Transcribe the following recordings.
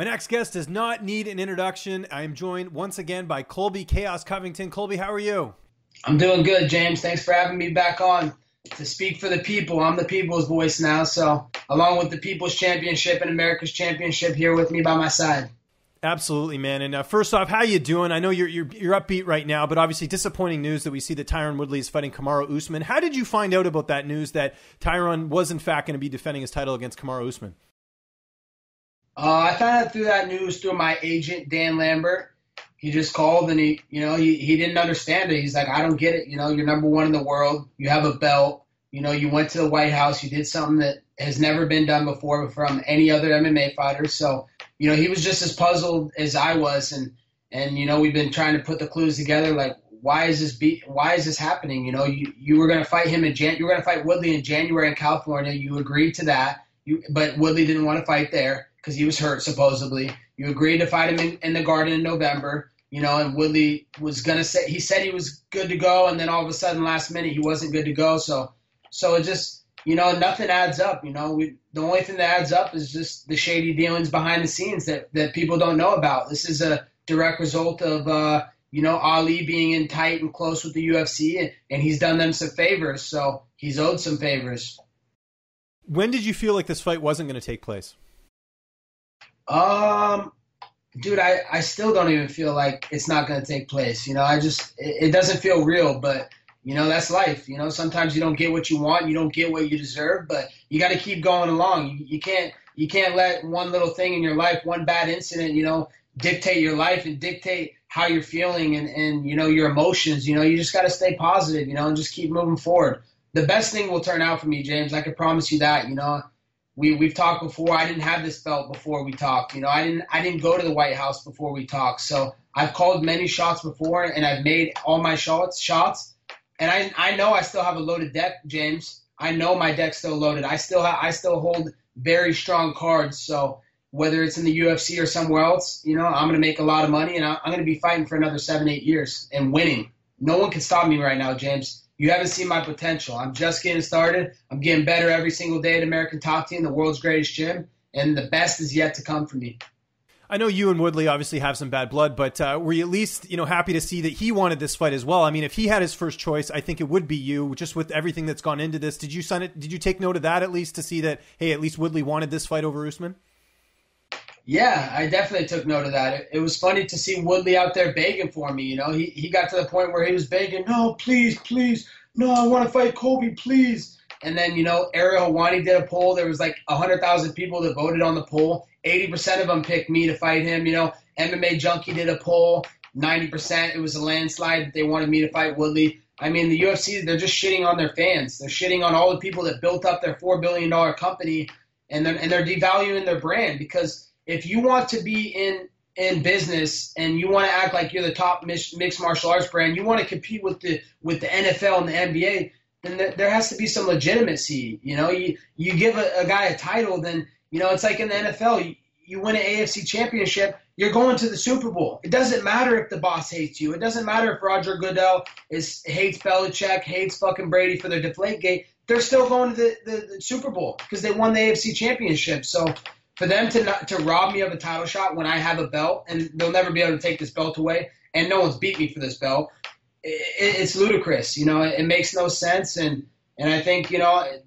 My next guest does not need an introduction. I am joined once again by Colby Chaos Covington. Colby, how are you? I'm doing good, James. Thanks for having me back on to speak for the people. I'm the people's voice now, so along with the People's Championship and America's Championship here with me by my side. Absolutely, man. And first off, how you doing? I know you're upbeat right now, but obviously disappointing news that we see that Tyron Woodley is fighting Kamaru Usman. How did you find out about that news that Tyron was in fact going to be defending his title against Kamaru Usman? I found out through that news through my agent, Dan Lambert. He just called and he didn't understand it. He's like, I don't get it. You're number one in the world. You have a belt. You went to the White House. You did something that has never been done before from any other MMA fighter. So, he was just as puzzled as I was. And we've been trying to put the clues together. Like, why is this happening? You were going to fight him you were going to fight Woodley in January in California. You agreed to that. But Woodley didn't want to fight there because he was hurt, supposedly. You agreed to fight him in the Garden in November, and Woodley was going to say – he said he was good to go, and then all of a sudden last minute he wasn't good to go. So it just – nothing adds up. The only thing that adds up is just the shady dealings behind the scenes that people don't know about. This is a direct result of, Ali being in tight and close with the UFC, and he's done them some favors. So he's owed some favors. When did you feel like this fight wasn't going to take place? Dude, I still don't even feel like it's not going to take place. It doesn't feel real, but that's life. Sometimes you don't get what you want. You don't get what you deserve, but you got to keep going along. You can't let one little thing in your life, one bad incident, dictate your life and dictate how you're feeling and your emotions. You just got to stay positive, and just keep moving forward. The best thing will turn out for me, James. I can promise you that. We've talked before. I didn't have this belt before we talked. I didn't go to the White House before we talked. So I've called many shots before, and I've made all my shots. And I know I still have a loaded deck, James. I know my deck's still loaded. I still hold very strong cards. So whether it's in the UFC or somewhere else, I'm going to make a lot of money, and I'm going to be fighting for another 7-8 years and winning. No one can stop me right now, James. You haven't seen my potential. I'm just getting started. I'm getting better every single day at American Top Team, the world's greatest gym, and the best is yet to come for me. I know you and Woodley obviously have some bad blood, but were you at least happy to see that he wanted this fight as well? I mean, if he had his first choice, I think it would be you. Just with everything that's gone into this, did you sign it? Did you take note of that at least to see that, hey, at least Woodley wanted this fight over Usman? Yeah, I definitely took note of that. It was funny to see Woodley out there begging for me. He got to the point where he was begging, no, please, no, I want to fight Colby, please. And then, Ariel Helwani did a poll. There was like 100,000 people that voted on the poll. 80% of them picked me to fight him. MMA Junkie did a poll. 90%, it was a landslide that they wanted me to fight Woodley. I mean, the UFC, they're just shitting on their fans. They're shitting on all the people that built up their $4 billion company, and they're devaluing their brand. Because if you want to be in business and you want to act like you're the top mixed martial arts brand, you want to compete with the NFL and the NBA, then there has to be some legitimacy. You give a guy a title, then it's like in the NFL. You win an AFC championship, you're going to the Super Bowl. It doesn't matter if the boss hates you. It doesn't matter if Roger Goodell hates Belichick, hates fucking Brady for their Deflategate. They're still going to the Super Bowl because they won the AFC championship. So for them to rob me of a title shot when I have a belt, and they'll never be able to take this belt away, and no one's beat me for this belt, it's ludicrous. It makes no sense, and I think I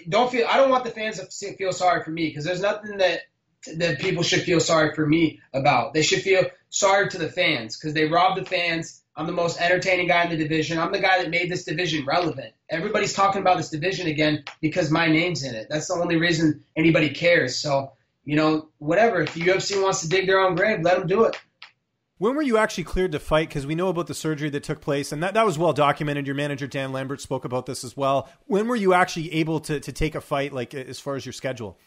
don't want the fans to feel sorry for me, because there's nothing that people should feel sorry for me about. They should feel sorry to the fans because they robbed the fans. I'm the most entertaining guy in the division. I'm the guy that made this division relevant. Everybody's talking about this division again because my name's in it. That's the only reason anybody cares. So, whatever. If the UFC wants to dig their own grave, let them do it. When were you actually cleared to fight? Because we know about the surgery that took place, and that was well documented. Your manager, Dan Lambert, spoke about this as well. When were you actually able to take a fight, like as far as your schedule?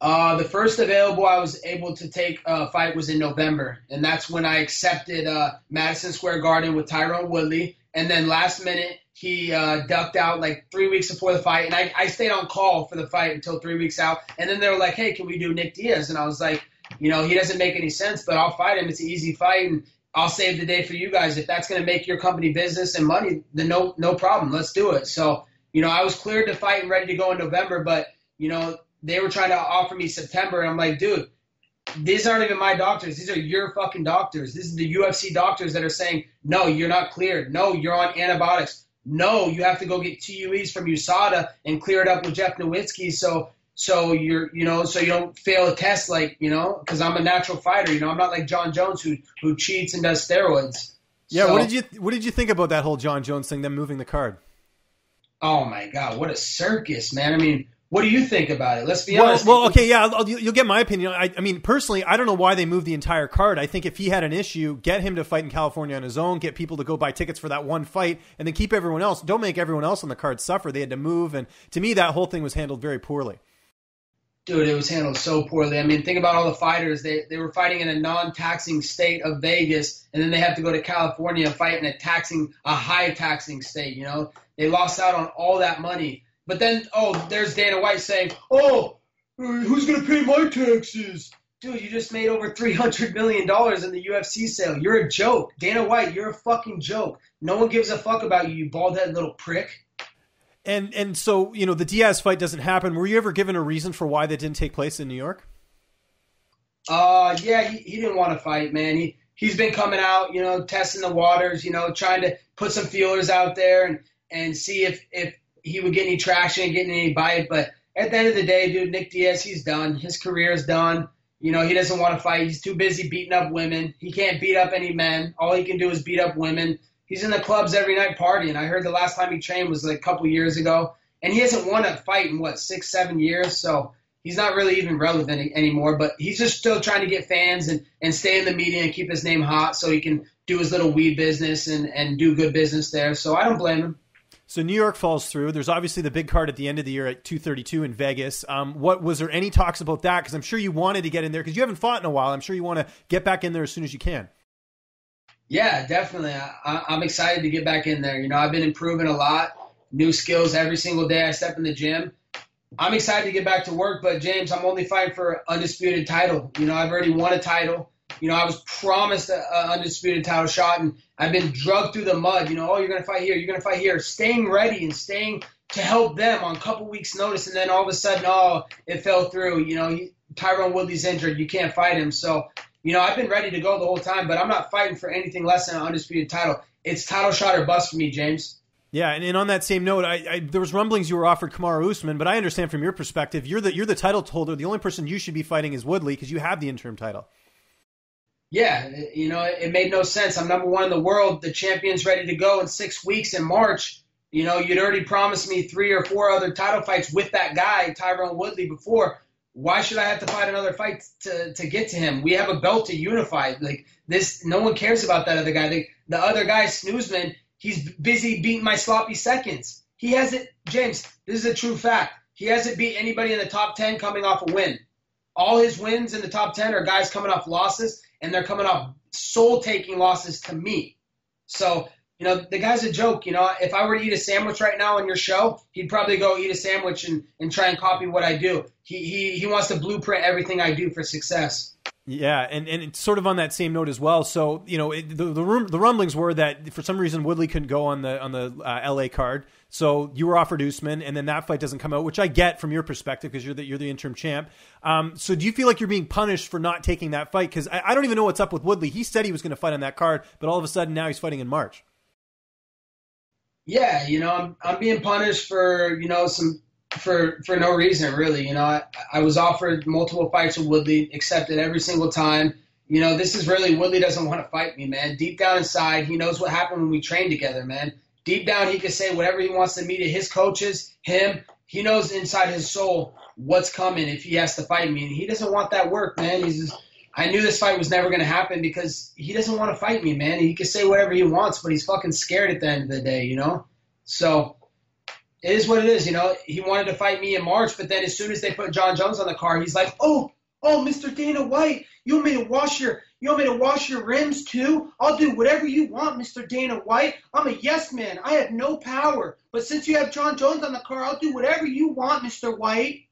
The first available I was able to take a fight was in November, and that's when I accepted Madison Square Garden with Tyron Woodley. And then last minute, he ducked out like 3 weeks before the fight, and I stayed on call for the fight until 3 weeks out. And then they were like, hey, can we do Nick Diaz? And I was like, he doesn't make any sense, but I'll fight him. It's an easy fight, and I'll save the day for you guys. If that's going to make your company business and money, then no problem. Let's do it. So, I was cleared to fight and ready to go in November, but, they were trying to offer me September, and I'm like, dude, these aren't even my doctors. These are your fucking doctors. This is the UFC doctors that are saying, no, you're not cleared. No, you're on antibiotics. No, you have to go get TUEs from USADA and clear it up with Jeff Nowitzki so you're, so you don't fail a test, like, because I'm a natural fighter. I'm not like John Jones who cheats and does steroids. Yeah, what did you think about that whole John Jones thing, them moving the card? Oh my God, what a circus, man. I mean, what do you think about it? Let's be honest. Well, okay, yeah, you'll get my opinion. I mean, personally, I don't know why they moved the entire card. I think if he had an issue, get him to fight in California on his own, get people to go buy tickets for that one fight, and then keep everyone else. Don't make everyone else on the card suffer. They had to move, and to me, that whole thing was handled very poorly. Dude, it was handled so poorly. I mean, think about all the fighters. They were fighting in a non-taxing state of Vegas, and then they have to go to California and fight in a high-taxing state, They lost out on all that money. But then, there's Dana White saying, who's going to pay my taxes? Dude, you just made over $300 million in the UFC sale. You're a joke. Dana White, you're a fucking joke. No one gives a fuck about you, you bald-headed little prick. And so, the Diaz fight doesn't happen. Were you ever given a reason for why that didn't take place in New York? Yeah, he didn't want to fight, man. He's been coming out, testing the waters, trying to put some feelers out there and see if he would get any traction, get any bite. But at the end of the day, dude, Nick Diaz, he's done. His career is done. He doesn't want to fight. He's too busy beating up women. He can't beat up any men. All he can do is beat up women. He's in the clubs every night partying. I heard the last time he trained was like a couple years ago. And he hasn't won a fight in, 6-7 years? So he's not really even relevant anymore. But he's just still trying to get fans and stay in the media and keep his name hot so he can do his little weed business and do good business there. So I don't blame him. So New York falls through. There's obviously the big card at the end of the year at 232 in Vegas. What was there any talks about that? Because I'm sure you wanted to get in there because you haven't fought in a while. I'm sure you want to get back in there as soon as you can. Yeah, definitely. I'm excited to get back in there. I've been improving a lot, new skills every single day I step in the gym. I'm excited to get back to work, but James, I'm only fighting for an undisputed title. I've already won a title. I was promised an undisputed title shot, and I've been drugged through the mud. You're going to fight here, you're going to fight here, staying ready and staying to help them on a couple weeks' notice, and then all of a sudden, it fell through. Tyron Woodley's injured, you can't fight him. So, I've been ready to go the whole time, but I'm not fighting for anything less than an undisputed title. It's title shot or bust for me, James. Yeah, and on that same note, there was rumblings you were offered Kamaru Usman, but I understand from your perspective, you're the title holder. The only person you should be fighting is Woodley because you have the interim title. Yeah, it made no sense. I'm number one in the world. The champion's ready to go in 6 weeks in March. You'd already promised me 3 or 4 other title fights with that guy, Tyron Woodley, before. Why should I have to fight another fight to get to him? We have a belt to unify. Like this, no one cares about that other guy. The other guy, Snoozman, he's busy beating my sloppy seconds. He hasn't, James, this is a true fact. He hasn't beat anybody in the top 10 coming off a win. All his wins in the top 10 are guys coming off losses, and they're coming off soul-taking losses to me. So, the guy's a joke. If I were to eat a sandwich right now on your show, he'd probably go eat a sandwich and try and copy what I do. He wants to blueprint everything I do for success. Yeah, and it's sort of on that same note as well. So, the rumblings were that for some reason Woodley couldn't go on the LA card. So you were offered Usman, and then that fight doesn't come out, which I get from your perspective because you're the interim champ. So do you feel like you're being punished for not taking that fight? Because I don't even know what's up with Woodley. He said he was going to fight on that card, but all of a sudden now he's fighting in March. Yeah, I'm being punished for for no reason really. I was offered multiple fights with Woodley, accepted every single time. This is really Woodley doesn't want to fight me, man. Deep down inside, he knows what happened when we trained together, man. Deep down, he can say whatever he wants to me to his coaches, him. He knows inside his soul what's coming if he has to fight me, and he doesn't want that work, man. I knew this fight was never going to happen because he doesn't want to fight me, man. He can say whatever he wants, but he's fucking scared at the end of the day, So it is what it is, He wanted to fight me in March, but then as soon as they put John Jones on the card, he's like, oh, Mr. Dana White, you want me to wash your rims too? I'll do whatever you want, Mr. Dana White. I'm a yes man. I have no power. But since you have John Jones on the card, I'll do whatever you want, Mr. White.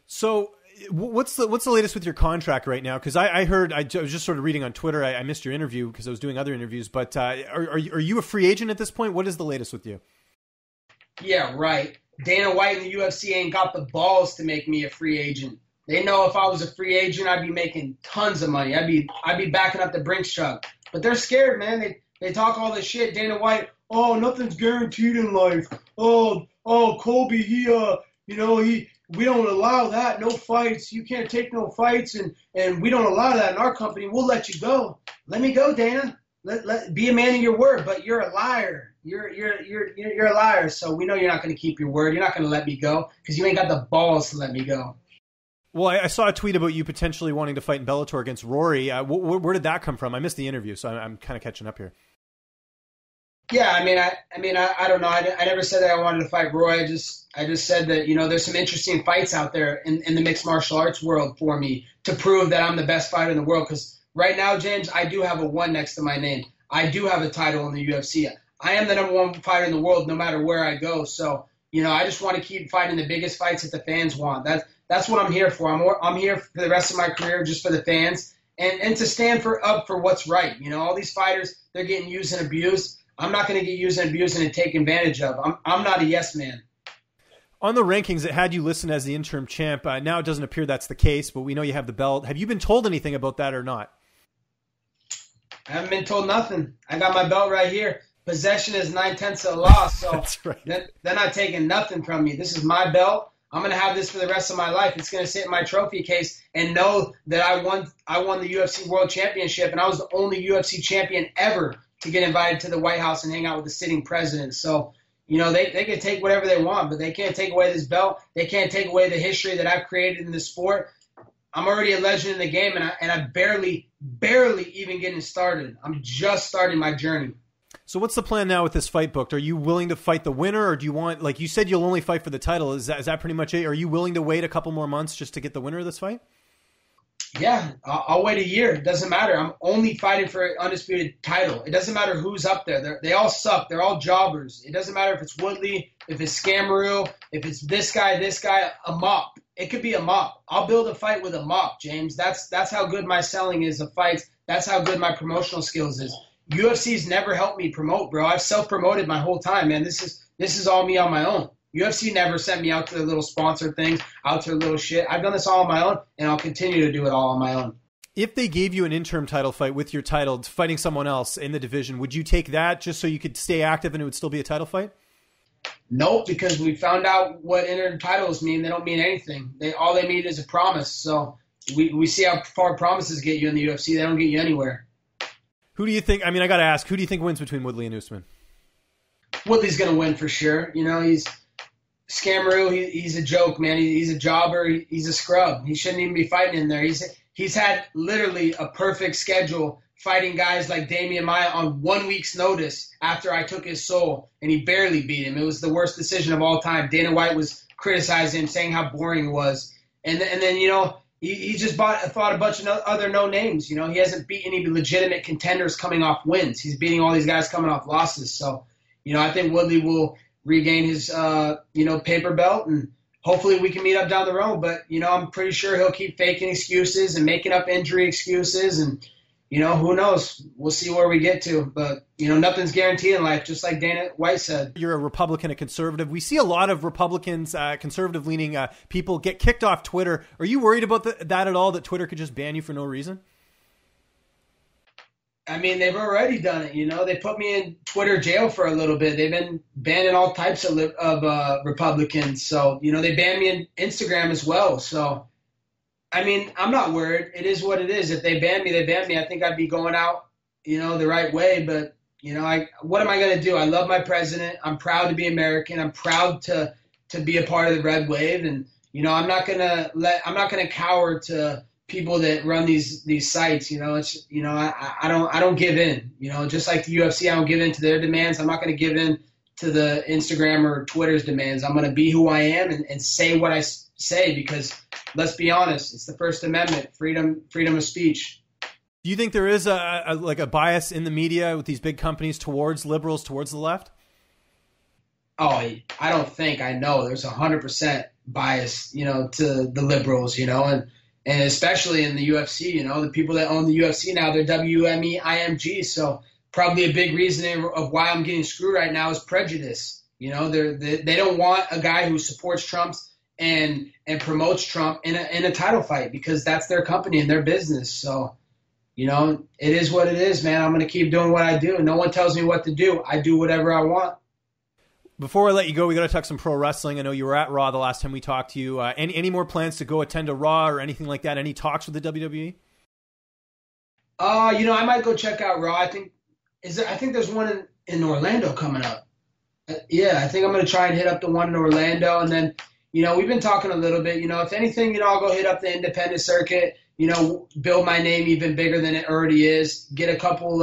So what's the latest with your contract right now? Because I heard, I was just sort of reading on Twitter. I missed your interview because I was doing other interviews. But are you a free agent at this point? What is the latest with you? Yeah, right. Dana White and the UFC ain't got the balls to make me a free agent. They know if I was a free agent, I'd be making tons of money. I'd be backing up the Brinks truck. But they're scared, man. They talk all this shit. Dana White, oh, nothing's guaranteed in life. Oh, Colby, we don't allow that. No fights. You can't take no fights, and we don't allow that in our company. We'll let you go. Let me go, Dana. Be a man of your word. But you're a liar. You're a liar. So we know you're not going to keep your word. You're not going to let me go because you ain't got the balls to let me go. Well, I saw a tweet about you potentially wanting to fight in Bellator against Rory. Where did that come from? I missed the interview, so I'm kind of catching up here. Yeah, I don't know. I never said that I wanted to fight Roy. I just said that, there's some interesting fights out there in the mixed martial arts world for me to prove that I'm the best fighter in the world. Because right now, James, I do have a 1 next to my name. I do have a title in the UFC. I am the number 1 fighter in the world no matter where I go. So, I just want to keep fighting the biggest fights that the fans want. That's what I'm here for. I'm here for the rest of my career just for the fans and to stand up for what's right. All these fighters, they're getting used and abused. I'm not going to get used and abused and taken advantage of. I'm not a yes man. On the rankings, it had you listed as the interim champ. Now it doesn't appear that's the case, but we know you have the belt. Have you been told anything about that or not? I haven't been told nothing. I got my belt right here. Possession is 9/10 of the law, so that's right. They're not taking nothing from me. This is my belt. I'm going to have this for the rest of my life. It's going to sit in my trophy case and know that I won the UFC World Championship, and I was the only UFC champion ever to get invited to the White House and hang out with the sitting president. So, they can take whatever they want, but they can't take away this belt. They can't take away the history that I've created in the sport. I'm already a legend in the game, and I barely even getting started. I'm just starting my journey. So what's the plan now with this fight booked? Are you willing to fight the winner, or do you want, like you said, you'll only fight for the title? Is that pretty much it? Are you willing to wait a couple more months just to get the winner of this fight? Yeah, I'll wait a year. It doesn't matter. I'm only fighting for an undisputed title. It doesn't matter who's up there. They all suck. They're all jobbers. It doesn't matter if it's Woodley, if it's Scamaru, if it's this guy, a mop. It could be a mop. I'll build a fight with a mop, James. That's how good my selling is of fights. That's how good my promotional skills is. UFC's never helped me promote, bro. I've self-promoted my whole time, man. This is all me on my own. UFC never sent me out to their little sponsor things, out to their little shit. I've done this all on my own, and I'll continue to do it all on my own. If they gave you an interim title fight with your title, fighting someone else in the division, would you take that just so you could stay active and it would still be a title fight? Nope, because we found out what interim titles mean. They don't mean anything. All they mean is a promise. So we see how far promises get you in the UFC. They don't get you anywhere. Who do you think? I got to ask, who do you think wins between Woodley and Usman? Woodley's going to win for sure. He's Scamaru. He's a joke, man. He's a jobber. He's a scrub. He shouldn't even be fighting in there. He's had literally a perfect schedule fighting guys like Damian Maia on 1 week's notice after I took his soul, and he barely beat him. It was the worst decision of all time. Dana White was criticizing him, saying how boring it was. And then he just fought a bunch of other no names. He hasn't beat any legitimate contenders coming off wins. He's beating all these guys coming off losses. So, I think Woodley will regain his, paper belt, and hopefully we can meet up down the road. But, I'm pretty sure he'll keep faking excuses and making up injury excuses. And, who knows? We'll see where we get to. But, nothing's guaranteed in life, just like Dana White said. You're a Republican, a conservative. We see a lot of Republicans, conservative-leaning people get kicked off Twitter. Are you worried about that at all, that Twitter could just ban you for no reason? They've already done it. They put me in Twitter jail for a little bit. They've been banning all types of Republicans. So, they banned me in Instagram as well. So, I'm not worried. It is what it is. If they ban me, they ban me. I think I'd be going out, the right way. But, what am I going to do? I love my president. I'm proud to be American. I'm proud to be a part of the red wave. And, I'm not going to cower to people that run these sites. I don't give in, just like the UFC, I don't give in to their demands. I'm not going to give in to the Instagram or Twitter's demands. I'm going to be who I am and say what I say, because let's be honest, it's the First Amendment, freedom of speech. Do you think there is a bias in the media with these big companies towards liberals, towards the left? Oh, I don't think. I know there's 100% bias, to the liberals, and especially in the UFC, the people that own the UFC now, they're WME IMG. So probably a big reason of why I'm getting screwed right now is prejudice. They don't want a guy who supports Trump's and promotes Trump in a title fight, because that's their company and their business. So, you know, it is what it is, man. I'm going to keep doing what I do. No one tells me what to do. I do whatever I want. Before I let you go, we got to talk some pro wrestling. I know you were at Raw the last time we talked to you. Any more plans to go attend a Raw or anything like that? Any talks with the WWE? You know, I might go check out Raw. I think there's one in Orlando coming up. Yeah, I think I'm going to try and hit up the one in Orlando. And then, you know, we've been talking a little bit. You know, if anything, you know, I'll go hit up the independent circuit, you know, build my name even bigger than it already is, get a couple,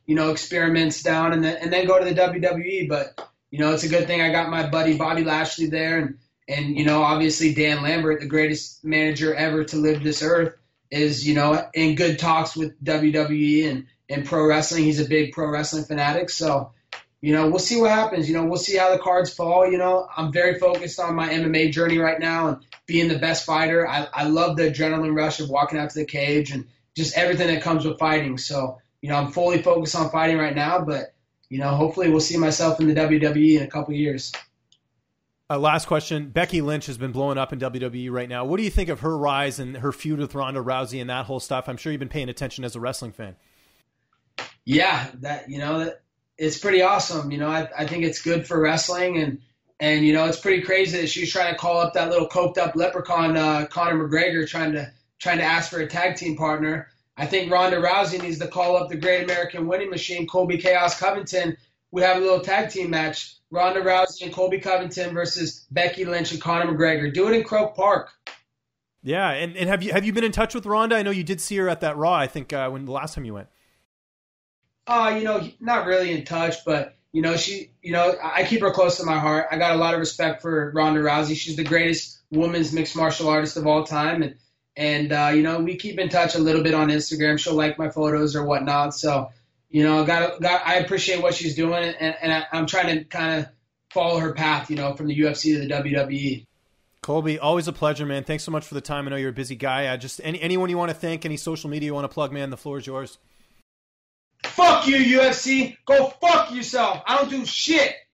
you know, experiments down, and then go to the WWE. But, you know, it's a good thing I got my buddy Bobby Lashley there. And you know, obviously Dan Lambert, the greatest manager ever to live this earth, is, you know, in good talks with WWE and pro wrestling. He's a big pro wrestling fanatic. So, you know, we'll see what happens. You know, we'll see how the cards fall. You know, I'm very focused on my MMA journey right now and being the best fighter. I love the adrenaline rush of walking out to the cage and just everything that comes with fighting. So, you know, I'm fully focused on fighting right now, but, you know, hopefully we'll see myself in the WWE in a couple of years. Last question. Becky Lynch has been blowing up in WWE right now. What do you think of her rise and her feud with Ronda Rousey and that whole stuff? I'm sure you've been paying attention as a wrestling fan. Yeah, it's pretty awesome. You know, I think it's good for wrestling, and you know, it's pretty crazy that she's trying to call up that little coked up leprechaun, Conor McGregor, trying to ask for a tag team partner. I think Ronda Rousey needs to call up the Great American Winning Machine, Colby Chaos Covington. We have a little tag team match. Ronda Rousey and Colby Covington versus Becky Lynch and Conor McGregor. Do it in Croke Park. Yeah, and have you been in touch with Ronda? I know you did see her at that Raw, I think, when the last time you went. You know, not really in touch, but, you know, I keep her close to my heart. I got a lot of respect for Ronda Rousey. She's the greatest women's mixed martial artist of all time. And you know, we keep in touch a little bit on Instagram. She'll like my photos or whatnot. So, you know, I appreciate what she's doing, and I'm trying to kind of follow her path, you know, from the UFC to the WWE. Colby, always a pleasure, man. Thanks so much for the time. I know you're a busy guy. Just anyone you want to thank, any social media you want to plug, man, the floor is yours. Fuck you, UFC. Go fuck yourself. I don't do shit.